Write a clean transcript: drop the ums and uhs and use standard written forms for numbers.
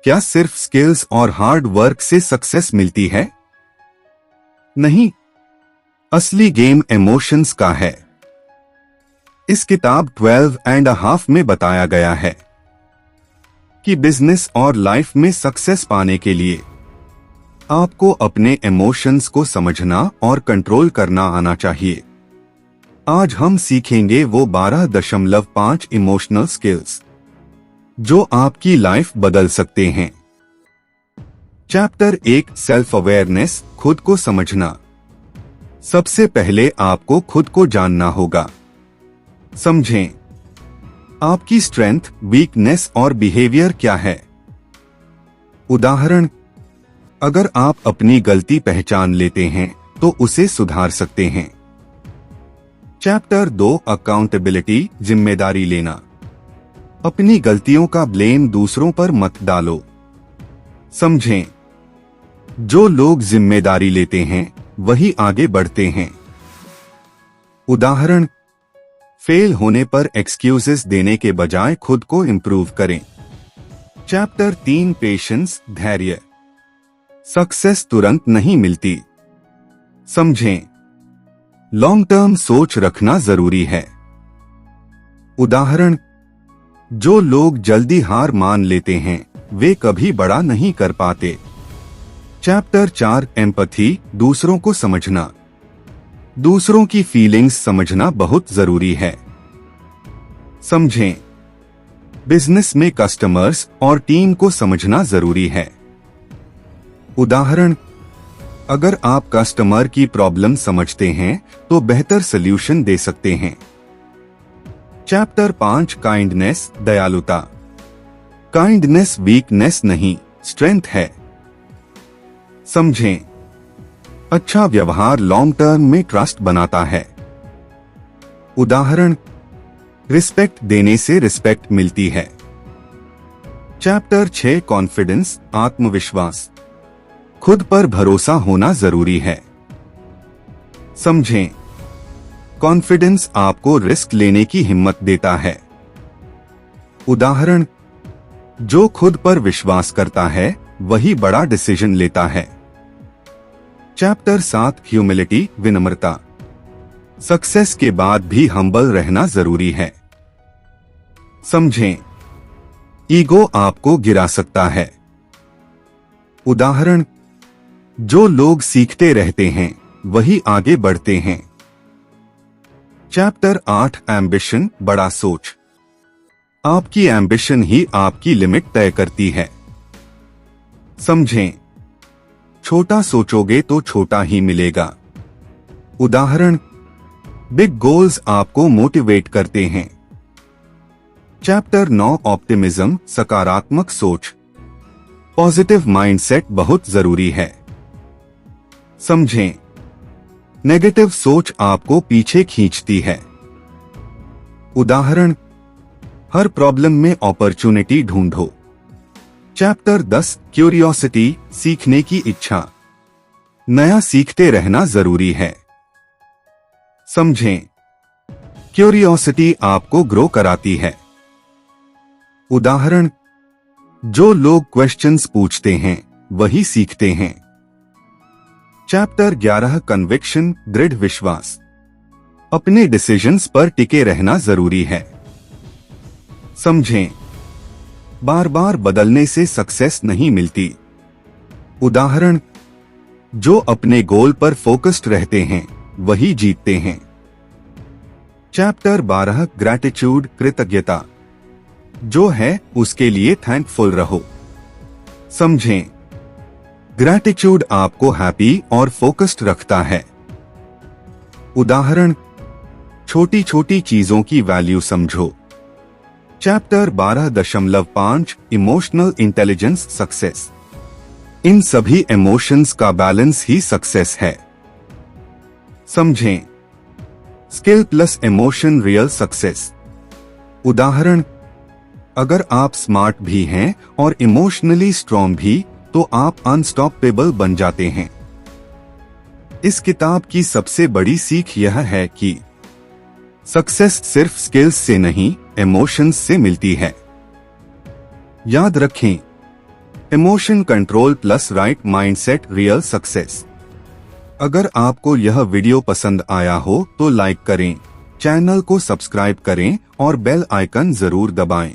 क्या सिर्फ स्किल्स और हार्ड वर्क से सक्सेस मिलती है? नहीं, असली गेम इमोशंस का है। इस किताब 12.5 में बताया गया है कि बिजनेस और लाइफ में सक्सेस पाने के लिए आपको अपने इमोशंस को समझना और कंट्रोल करना आना चाहिए। आज हम सीखेंगे वो 12.5 इमोशनल स्किल्स जो आपकी लाइफ बदल सकते हैं। चैप्टर 1 सेल्फ अवेयरनेस, खुद को समझना। सबसे पहले आपको खुद को जानना होगा। समझें आपकी स्ट्रेंथ, वीकनेस और बिहेवियर क्या है। उदाहरण, अगर आप अपनी गलती पहचान लेते हैं तो उसे सुधार सकते हैं। चैप्टर 2 अकाउंटेबिलिटी, जिम्मेदारी लेना। अपनी गलतियों का ब्लेम दूसरों पर मत डालो। समझें जो लोग जिम्मेदारी लेते हैं वही आगे बढ़ते हैं। उदाहरण, फेल होने पर एक्सक्यूजेस देने के बजाय खुद को इंप्रूव करें। चैप्टर 3 पेशेंस, धैर्य। सक्सेस तुरंत नहीं मिलती। समझें लॉन्ग टर्म सोच रखना जरूरी है। उदाहरण, जो लोग जल्दी हार मान लेते हैं वे कभी बड़ा नहीं कर पाते। चैप्टर 4 एम्पैथी, दूसरों को समझना। दूसरों की फीलिंग्स समझना बहुत जरूरी है। समझें बिजनेस में कस्टमर्स और टीम को समझना जरूरी है। उदाहरण, अगर आप कस्टमर की प्रॉब्लम समझते हैं तो बेहतर सल्यूशन दे सकते हैं। चैप्टर 5 काइंडनेस, दयालुता। काइंडनेस वीकनेस नहीं, स्ट्रेंथ है। समझें अच्छा व्यवहार लॉन्ग टर्म में ट्रस्ट बनाता है। उदाहरण, रिस्पेक्ट देने से रिस्पेक्ट मिलती है। चैप्टर 6 कॉन्फिडेंस, आत्मविश्वास। खुद पर भरोसा होना जरूरी है। समझें कॉन्फिडेंस आपको रिस्क लेने की हिम्मत देता है। उदाहरण, जो खुद पर विश्वास करता है वही बड़ा डिसीजन लेता है। चैप्टर 7 ह्यूमिलिटी, विनम्रता। सक्सेस के बाद भी हम्बल रहना जरूरी है। समझें ईगो आपको गिरा सकता है। उदाहरण, जो लोग सीखते रहते हैं वही आगे बढ़ते हैं। चैप्टर 8 एम्बिशन, बड़ा सोच। आपकी एम्बिशन ही आपकी लिमिट तय करती है। समझें छोटा सोचोगे तो छोटा ही मिलेगा। उदाहरण, बिग गोल्स आपको मोटिवेट करते हैं। चैप्टर 9 ऑप्टिमिज्म, सकारात्मक सोच। पॉजिटिव माइंडसेट बहुत जरूरी है। समझें नेगेटिव सोच आपको पीछे खींचती है। उदाहरण, हर प्रॉब्लम में अपॉर्चुनिटी ढूंढो। चैप्टर 10 क्यूरियोसिटी, सीखने की इच्छा। नया सीखते रहना जरूरी है। समझें क्यूरियोसिटी आपको ग्रो कराती है। उदाहरण, जो लोग क्वेश्चंस पूछते हैं वही सीखते हैं। चैप्टर 11 कन्विक्शन, दृढ़ विश्वास। अपने डिसीजंस पर टिके रहना जरूरी है। समझें बार बार बदलने से सक्सेस नहीं मिलती। उदाहरण, जो अपने गोल पर फोकस्ड रहते हैं वही जीतते हैं। चैप्टर 12 ग्रैटिट्यूड, कृतज्ञता। जो है उसके लिए थैंकफुल रहो। समझें ग्रैटिट्यूड आपको हैप्पी और फोकस्ड रखता है। उदाहरण, छोटी छोटी चीजों की वैल्यू समझो। Chapter 12.5 emotional intelligence, success. इन सभी इमोशंस का बैलेंस ही सक्सेस है। समझें skill plus emotion, real success. उदाहरण, अगर आप स्मार्ट भी हैं और इमोशनली स्ट्रॉन्ग भी तो आप अनस्टॉपेबल बन जाते हैं। इस किताब की सबसे बड़ी सीख यह है कि सक्सेस सिर्फ स्किल्स से नहीं, इमोशंस से मिलती है। याद रखें, emotion control plus right mindset real success. अगर आपको यह वीडियो पसंद आया हो तो लाइक करें, चैनल को सब्सक्राइब करें और बेल आइकन जरूर दबाएं।